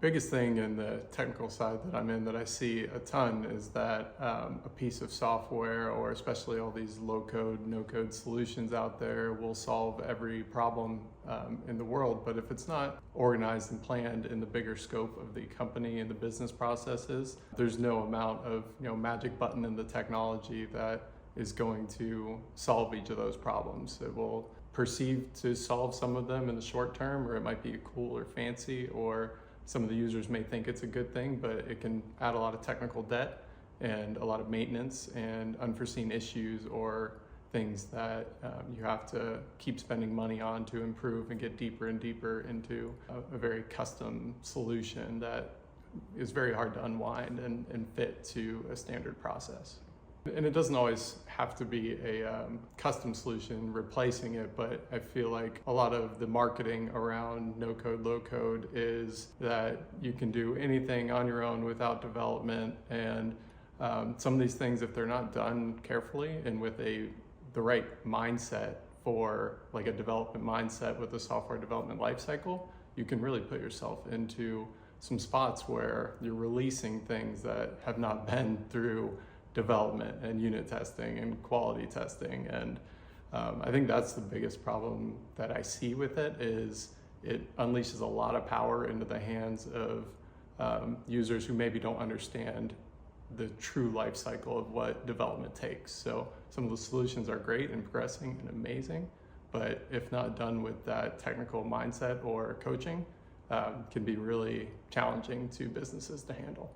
Biggest thing in the technical side that I'm in that I see a ton is that a piece of software, or especially all these low-code, no-code solutions out there, will solve every problem in the world. But if it's not organized and planned in the bigger scope of the company and the business processes, there's no amount of magic button in the technology that is going to solve each of those problems. It will perceive to solve some of them in the short term, or it might be cool or fancy, or some of the users may think it's a good thing, but it can add a lot of technical debt and a lot of maintenance and unforeseen issues, or things that you have to keep spending money on to improve and get deeper and deeper into a very custom solution that is very hard to unwind and fit to a standard process. And it doesn't always have to be a custom solution replacing it, but I feel like a lot of the marketing around no-code, low-code is that you can do anything on your own without development. And some of these things, if they're not done carefully and with the right mindset, for like a development mindset with the software development lifecycle, you can really put yourself into some spots where you're releasing things that have not been through development and unit testing and quality testing. And I think that's the biggest problem that I see with it, is it unleashes a lot of power into the hands of users who maybe don't understand the true life cycle of what development takes. So some of the solutions are great and progressing and amazing, but if not done with that technical mindset or coaching, can be really challenging to businesses to handle.